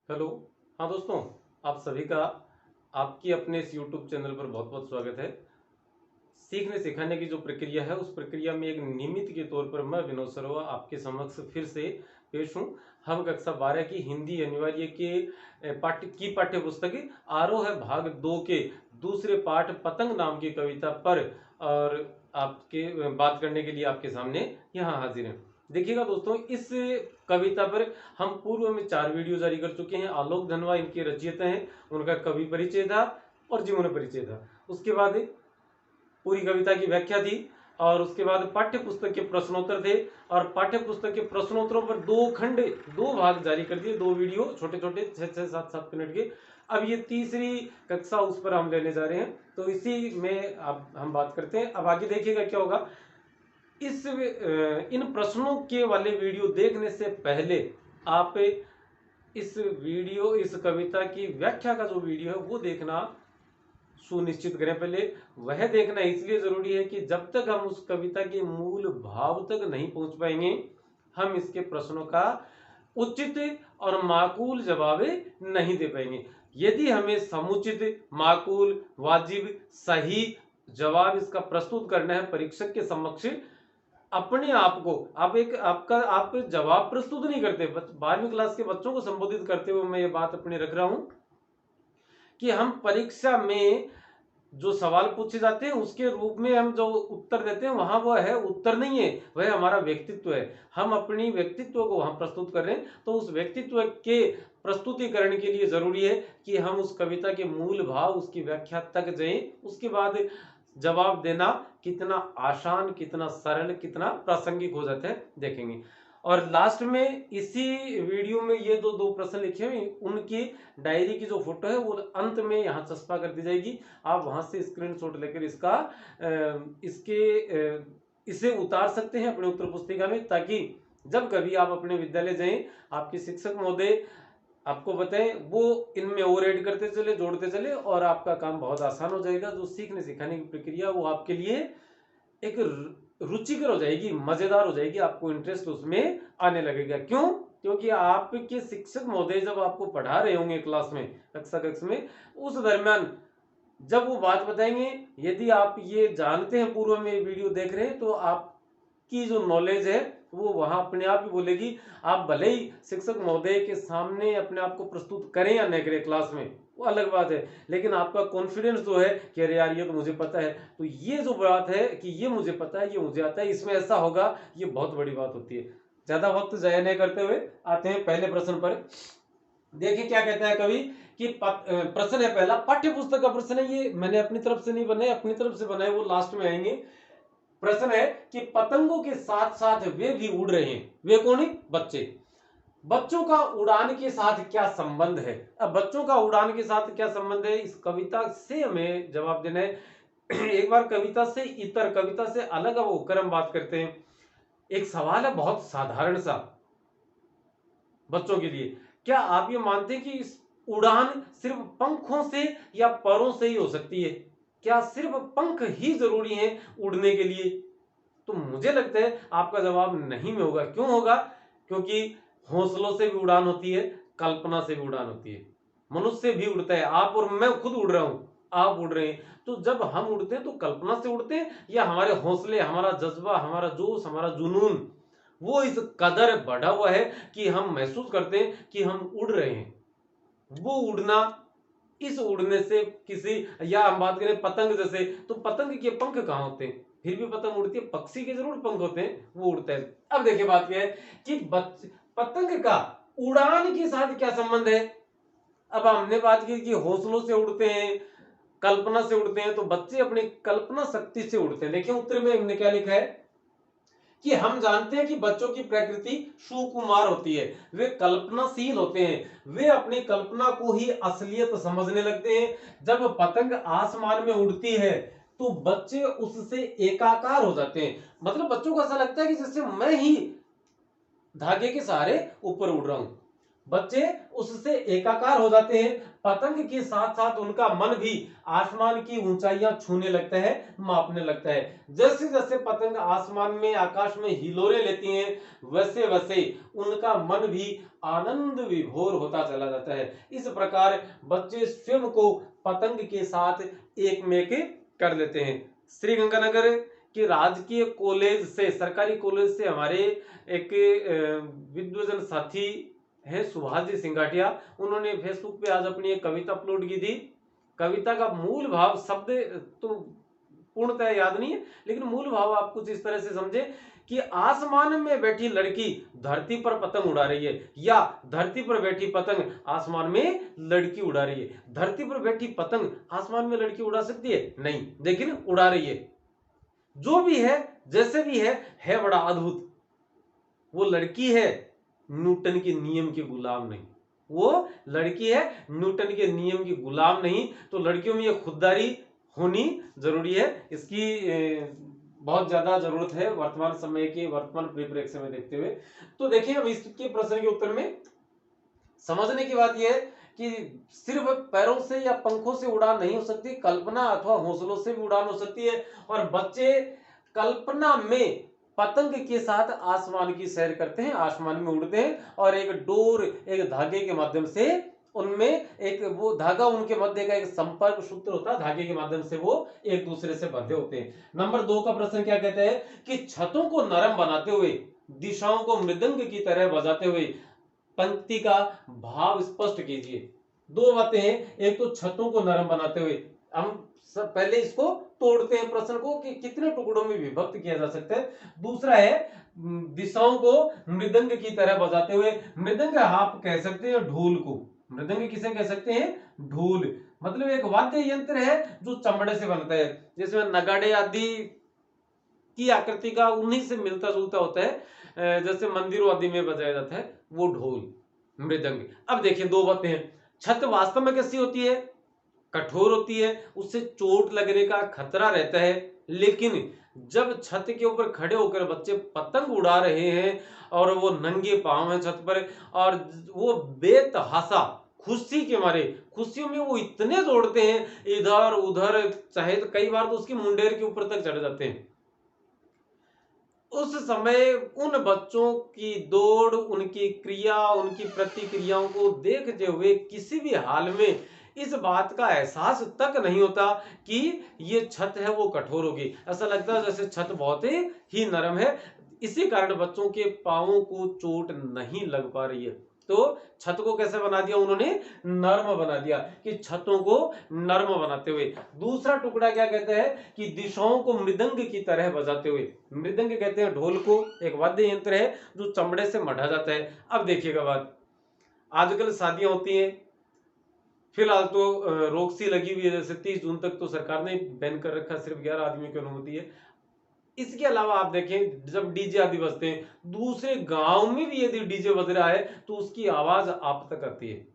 Hello. हाँ दोस्तों, आप सभी का आपकी अपने इस यूट्यूब चैनल पर बहुत बहुत स्वागत है। सीखने सिखाने की जो प्रक्रिया है उस प्रक्रिया में एक नियमित के तौर पर मैं विनोद सरवा आपके समक्ष फिर से पेश हूँ। हम कक्षा 12 की हिंदी अनिवार्य के पाठ्य पुस्तक आरोह है भाग 2 के दूसरे पाठ पतंग नाम की कविता पर और आपके बात करने के लिए आपके सामने यहाँ हाजिर हैं। देखिएगा दोस्तों, इस कविता पर हम पूर्व में 4 वीडियो जारी कर चुके हैं। आलोक धनवा इनके रचयिता हैं, उनका कवि परिचय था और जीवन परिचय था। उसके बाद पूरी कविता की व्याख्या थी और उसके बाद पाठ्य पुस्तक के प्रश्नोत्तर थे और पाठ्य पुस्तक के प्रश्नोत्तरों पर 2 खंड 2 भाग जारी कर दिए, 2 वीडियो छोटे छोटे 6-6 7-7 मिनट के। अब ये तीसरी कक्षा उस पर हम लेने जा रहे हैं, तो इसी में अब हम बात करते हैं। अब आगे देखिएगा क्या होगा। इन प्रश्नों के वाले वीडियो देखने से पहले आप इस कविता की व्याख्या का जो वीडियो है वो देखना सुनिश्चित करें। पहले वह देखना इसलिए जरूरी है कि जब तक हम उस कविता के मूल भाव तक नहीं पहुंच पाएंगे हम इसके प्रश्नों का उचित और माकूल जवाब नहीं दे पाएंगे। यदि हमें समुचित, माकूल, वाजिब, सही जवाब इसका प्रस्तुत करना है परीक्षक के समक्ष, अपने आप को आप जवाब प्रस्तुत नहीं करते। 12वीं क्लास के बच्चों को संबोधित करते हुए मैं ये बात अपनी रख रहा हूं कि हम परीक्षा में जो सवाल पूछे जाते हैं उसके रूप में हम जो उत्तर देते हैं वहां वो है उत्तर नहीं है, वह हमारा व्यक्तित्व है। हम अपनी व्यक्तित्व को वहां प्रस्तुत कर रहे हैं, तो उस व्यक्तित्व के प्रस्तुतिकरण के लिए जरूरी है कि हम उस कविता के मूल भाव उसकी व्याख्या तक जाएं। उसके बाद जवाब देना कितना आसान, कितना सरल, कितना प्रासंगिक हो जाता है देखेंगे। और लास्ट में इसी वीडियो में ये जो 2 प्रश्न लिखे हुए उनकी डायरी की जो फोटो है वो अंत में यहाँ चस्पा कर दी जाएगी। आप वहां से स्क्रीनशॉट लेकर इसे उतार सकते हैं अपने उत्तर पुस्तिका में, ताकि जब कभी आप अपने विद्यालय जाएं आपके शिक्षक महोदय आपको बताएं वो इनमें और ऐड करते चले, जोड़ते चले और आपका काम बहुत आसान हो जाएगा। जो सीखने सिखाने की प्रक्रिया वो आपके लिए एक रुचिकर हो जाएगी, मजेदार हो जाएगी, आपको इंटरेस्ट उसमें आने लगेगा। क्यों? क्योंकि आपके शिक्षक महोदय जब आपको पढ़ा रहे होंगे क्लास में, कक्षा में, उस दरमियान जब वो बात बताएंगे, यदि आप ये जानते हैं, पूर्व में वीडियो देख रहे हैं, तो आपकी जो नॉलेज है वो वहां अपने आप ही बोलेगी। आप भले ही शिक्षक महोदय के सामने अपने आप को प्रस्तुत करें या न करें क्लास में, वो अलग बात है, लेकिन आपका कॉन्फिडेंस जो है कि अरे यार ये तो मुझे पता है, तो ये जो बात है कि ये मुझे पता है, ये मुझे आता है, इसमें ऐसा होगा, ये बहुत बड़ी बात होती है। ज्यादा वक्त जाया नहीं करते हुए आते हैं पहले प्रश्न पर। देखिए क्या कहता है कवि कि प्रश्न है पहला, पाठ्य पुस्तक का प्रश्न है, ये मैंने अपनी तरफ से नहीं बनाया, अपनी तरफ से बनाए वो लास्ट में आएंगे। प्रश्न है कि पतंगों के साथ साथ वे भी उड़ रहे हैं, वे कौन है? बच्चे। बच्चों का उड़ान के साथ क्या संबंध है? अब बच्चों का उड़ान के साथ क्या संबंध है, इस कविता से हमें जवाब देना है। एक बार कविता से इतर, कविता से अलग अब होकर हम बात करते हैं। एक सवाल है बहुत साधारण सा बच्चों के लिए, क्या आप ये मानते हैं कि इस उड़ान सिर्फ पंखों से या परों से ही हो सकती है? क्या सिर्फ पंख ही जरूरी हैं उड़ने के लिए? तो मुझे लगता है आपका जवाब नहीं में होगा। क्यों होगा? क्योंकि हौसलों से भी उड़ान होती है, कल्पना से भी उड़ान होती है। मनुष्य भी उड़ता है, आप और मैं खुद उड़ रहा हूं, आप उड़ रहे हैं, तो जब हम उड़ते हैं तो कल्पना से उड़ते हैं या हमारे हौसले, हमारा जज्बा, हमारा जोश, हमारा जुनून वो इस कदर बढ़ा हुआ है कि हम महसूस करते हैं कि हम उड़ रहे हैं। वो उड़ना, इस उड़ने से किसी, या हम बात करें पतंग जैसे, तो पतंग के पंख कहां होते हैं? फिर भी पतंग उड़ती है, पक्षी के जरूर पंख होते हैं, वो उड़ता है। अब देखिए बात यह है कि पतंग का उड़ान के साथ क्या संबंध है। अब हमने बात की कि हौसलों से उड़ते हैं, कल्पना से उड़ते हैं, तो बच्चे अपनी कल्पना शक्ति से उड़ते हैं। देखिए उत्तर में हमने क्या लिखा है कि हम जानते हैं कि बच्चों की प्रकृति सुकुमार होती है, वे कल्पनाशील होते हैं, वे अपनी कल्पना को ही असलियत समझने लगते हैं। जब पतंग आसमान में उड़ती है तो बच्चे उससे एकाकार हो जाते हैं, मतलब बच्चों को ऐसा लगता है कि जैसे मैं ही धागे के सहारे ऊपर उड़ रहा हूं। बच्चे उससे एकाकार हो जाते हैं। पतंग के साथ साथ उनका मन भी आसमान की ऊंचाइयां छूने लगता है, मापने लगता है। जैसे जैसे पतंग आसमान में, आकाश में हिलोरे लेती हैं, वैसे वैसे उनका मन भी आनंद विभोर होता चला जाता है। इस प्रकार बच्चे स्वयं को पतंग के साथ एक में कर लेते हैं। श्री गंगानगर के राजकीय कॉलेज से, सरकारी कॉलेज से हमारे एक विद्वजन साथी है सुभाष जी सिंगाटिया, उन्होंने फेसबुक पे आज अपनी एक कविता अपलोड की थी। कविता का मूल भाव, शब्द तो पूर्णतः याद नहीं है, लेकिन मूल भाव आप कुछ इस तरह से समझे कि आसमान में बैठी लड़की धरती पर पतंग उड़ा रही है, या धरती पर बैठी पतंग आसमान में लड़की उड़ा रही है। धरती पर बैठी पतंग आसमान में लड़की उड़ा सकती है? नहीं, लेकिन उड़ा रही है। जो भी है, जैसे भी है बड़ा अद्भुत। वो लड़की है, न्यूटन के नियम की गुलाम नहीं। वो लड़की है, न्यूटन के नियम की गुलाम नहीं। तो लड़कियों में ये खुददारी होनी जरूरी है। इसकी बहुत ज्यादा जरूरत है वर्तमान समय के, वर्तमान परिप्रेक्ष्य में देखते हुए। तो देखिए, हम इसके प्रश्न के उत्तर में समझने की बात यह है कि सिर्फ पैरों से या पंखों से उड़ान नहीं हो सकती, कल्पना अथवा हौसलों से भी उड़ान हो सकती है। और बच्चे कल्पना में पतंग के साथ आसमान की सैर करते हैं, आसमान में उड़ते हैं, और एक डोर, एक धागे के माध्यम से उनमें एक वो धागा, उनके मध्य का एक संपर्क सूत्र होता है, धागे के माध्यम से वो एक दूसरे से बंधे होते हैं। नंबर 2 का प्रश्न क्या कहते हैं कि छतों को नरम बनाते हुए, दिशाओं को मृदंग की तरह बजाते हुए पंक्ति का भाव स्पष्ट कीजिए। दो बातें हैं, एक तो छतों को नरम बनाते हुए, हम पहले इसको तोड़ते हैं प्रश्न को कि कितने टुकड़ों में विभक्त किया जा सकता है। दूसरा है दिशाओं को मृदंग की तरह बजाते हुए। मृदंग आप कह सकते हैं ढोल को, मृदंग किसे कह सकते हैं? ढोल। मतलब एक वाद्य यंत्र है जो चमड़े से बनता है, जिसमें नगाड़े आदि की आकृति का उन्हीं से मिलता जुलता होता है, जैसे मंदिरों आदि में बजाया जाता है वो ढोल, मृदंग। अब देखिए, दो बातें हैं। छत वास्तव में कैसी होती है? कठोर होती है, उससे चोट लगने का खतरा रहता है। लेकिन जब छत के ऊपर खड़े होकर बच्चे पतंग उड़ा रहे हैं और वो नंगे पांव हैं छत पर, और वो बेतहाशा खुशी के मारे, खुशियों में वो इतने दौड़ते हैं इधर उधर, चाहे तो कई बार तो उसकी मुंडेर के ऊपर तक चढ़ जाते हैं। उस समय उन बच्चों की दौड़, उनकी क्रिया, उनकी प्रतिक्रियाओं को देखते हुए किसी भी हाल में इस बात का एहसास तक नहीं होता कि ये छत है वो कठोर होगी। ऐसा लगता है जैसे छत बहुत ही नरम है। इसी कारण बच्चों के पांवों को चोट नहीं लग पा रही है। तो छत को कैसे बना दिया उन्होंने? नर्म बना दिया, कि छतों को नर्म बनाते हुए। दूसरा टुकड़ा क्या कहते हैं कि दिशाओं को मृदंग की तरह बजाते हुए। मृदंग कहते हैं ढोल को, एक वाद्य यंत्र है जो चमड़े से मढ़ा जाता है। अब देखिएगा बात, आजकल शादियां होती हैं, फिलहाल तो रोक सी लगी हुई है, जैसे 30 जून तक तो सरकार ने बैन कर रखा, सिर्फ 11 आदमियों की अनुमति है। इसके अलावा आप देखें, जब डीजे आदि बजते हैं, दूसरे गांव में भी यदि डीजे बज रहा है तो उसकी आवाज आप तक आती है।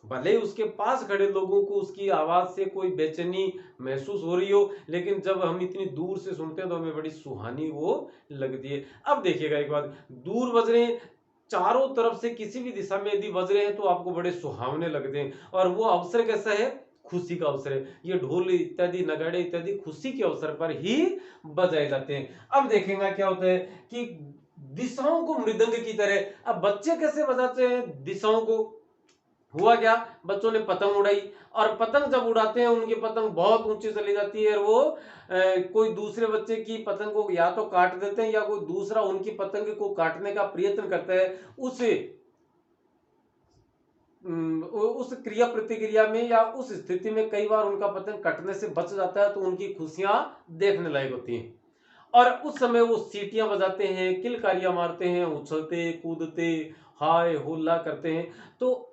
भले ही उसके पास खड़े लोगों को उसकी आवाज से कोई बेचैनी महसूस हो रही हो, लेकिन जब हम इतनी दूर से सुनते हैं तो हमें बड़ी सुहानी वो लगती है। अब देखिएगा एक बात, दूर बज रहे हैं, चारों तरफ से किसी भी दिशा में यदि बज रहे हैं तो आपको बड़े सुहावने लगते हैं। और वो अवसर कैसा है? खुशी का अवसर है। ये ढोल इत्यादि, नगाड़े इत्यादि खुशी के अवसर पर ही बजाए जाते हैं। अब देखेंगे क्या होता है कि दिशाओं को मृदंग की तरह, अब बच्चे कैसे बजाते हैं दिशाओं को? हुआ क्या, बच्चों ने पतंग उड़ाई, और पतंग जब उड़ाते हैं उनकी पतंग बहुत ऊंची चली जाती है, और वो कोई दूसरे बच्चे की पतंग को या तो काट देते हैं, या कोई दूसरा उनकी पतंग को काटने का प्रयत्न करता है। उस क्रिया प्रतिक्रिया में या उस स्थिति में कई बार उनका पतंग कटने से बच जाता है, तो उनकी खुशियां देखने लायक होती हैं। और उस समय वो सीटियां बजाते हैं, किलकारियां मारते हैं, उछलते कूदते हाय हुल्ला करते हैं। तो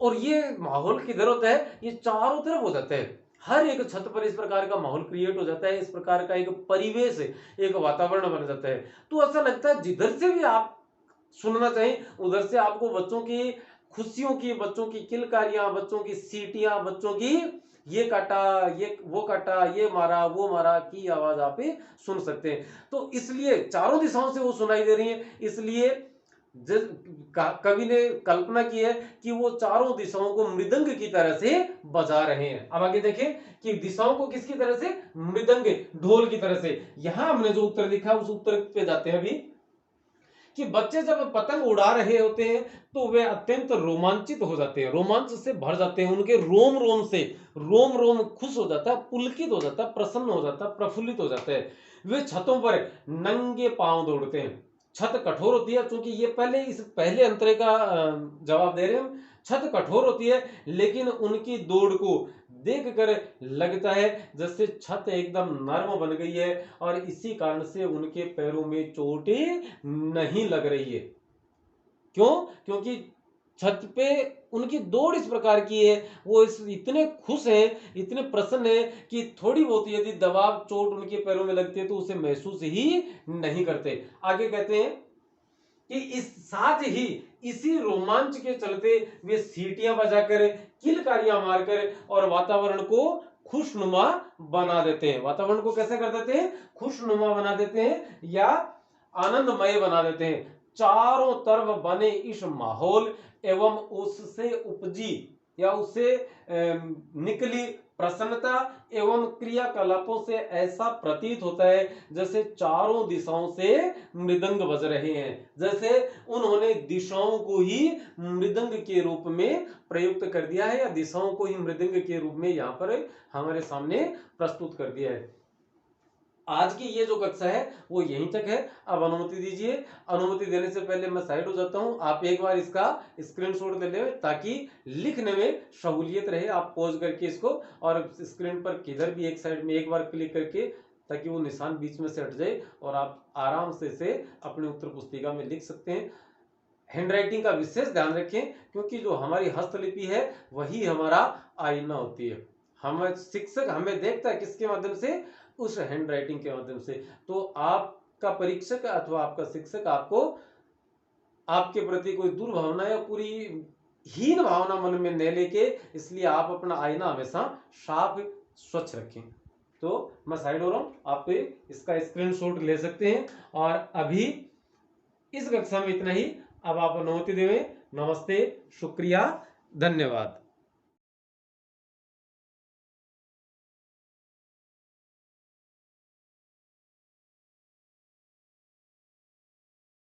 और ये माहौल किधर होता है? ये चारों तरफ हो जाता है। हर एक छत पर इस प्रकार का माहौल क्रिएट हो जाता है, इस प्रकार का एक परिवेश, एक वातावरण बन जाता है। तो ऐसा लगता है जिधर से भी आप सुनना चाहें उधर से आपको बच्चों की खुशियों की, बच्चों की किलकारियां, बच्चों की सीटियां, बच्चों की ये काटा, ये वो काटा, ये मारा, वो मारा की आवाज आप सुन सकते हैं। तो इसलिए चारों दिशाओं से वो सुनाई दे रही है, इसलिए कवि ने कल्पना की है कि वो चारों दिशाओं को मृदंग की तरह से बजा रहे हैं। अब आगे देखें कि दिशाओं को किसकी तरह से, मृदंग, ढोल की तरह से। यहां हमने जो उत्तर लिखा उस उत्तर पे जाते हैं अभी, कि बच्चे जब पतंग उड़ा रहे होते हैं तो वे अत्यंत रोमांचित हो जाते हैं, रोमांच से भर जाते हैं, उनके रोम रोम से रोम रोम खुश हो जाता है, पुलकित हो जाता है, प्रसन्न हो जाता है, प्रफुल्लित हो जाता है। वे छतों पर नंगे पांव दौड़ते हैं। छत कठोर होती है, क्योंकि ये इस पहले अंतरे का जवाब दे रहे हैं। छत कठोर होती है लेकिन उनकी दौड़ को देखकर लगता है जैसे छत एकदम नरम बन गई है और इसी कारण से उनके पैरों में चोटें नहीं लग रही है। क्यों? क्योंकि छत पे उनकी दौड़ इस प्रकार की है, वो इतने खुश हैं, इतने प्रसन्न हैं कि थोड़ी बहुत यदि दबाव चोट उनके पैरों में लगती है तो उसे महसूस ही नहीं करते। आगे कहते हैं कि इस साथ ही इसी रोमांच के चलते वे सीटियां बजाकर, किलकारियां मारकर और वातावरण को खुशनुमा बना देते हैं। वातावरण को कैसे कर देते हैं? खुशनुमा बना देते हैं या आनंदमय बना देते हैं। चारों तरफ बने इस माहौल एवं उससे उपजी या उससे निकली प्रसन्नता एवं क्रियाकलापों से ऐसा प्रतीत होता है जैसे चारों दिशाओं से मृदंग बज रहे हैं, जैसे उन्होंने दिशाओं को ही मृदंग के रूप में प्रयुक्त कर दिया है या दिशाओं को ही मृदंग के रूप में यहाँ पर हमारे सामने प्रस्तुत कर दिया है। आज की ये जो कक्षा है वो यहीं तक है। अब अनुमति दीजिए। अनुमति देने से पहले मैं साइड हो जाता हूं, आप एक बार इसका स्क्रीनशॉट ले लें ताकि लिखने में सहूलियत रहे। आप पॉज करके इसको और स्क्रीन पर किधर भी एक साइड में एक बार क्लिक करके, ताकि वो निशान बीच में से हट जाए और आप आराम से इसे अपने उत्तर पुस्तिका में लिख सकते हैं। हैंडराइटिंग का विशेष ध्यान रखें, क्योंकि जो हमारी हस्तलिपि है वही हमारा आईना होती है। हम शिक्षक हमें देखता है किसके माध्यम से? उस हैंडराइटिंग के माध्यम से। तो आपका परीक्षक अथवा आपका शिक्षक आपको आपके प्रति कोई दुर्भावना या पूरी हीन भावना मन में न लेके, इसलिए आप अपना आईना हमेशा साफ स्वच्छ रखें। तो मैं साइड हो रहा हूं, आप इसका स्क्रीनशॉट ले सकते हैं। और अभी इस कक्षा में इतना ही। अब आप अनुमति देवें। नमस्ते, शुक्रिया, धन्यवाद।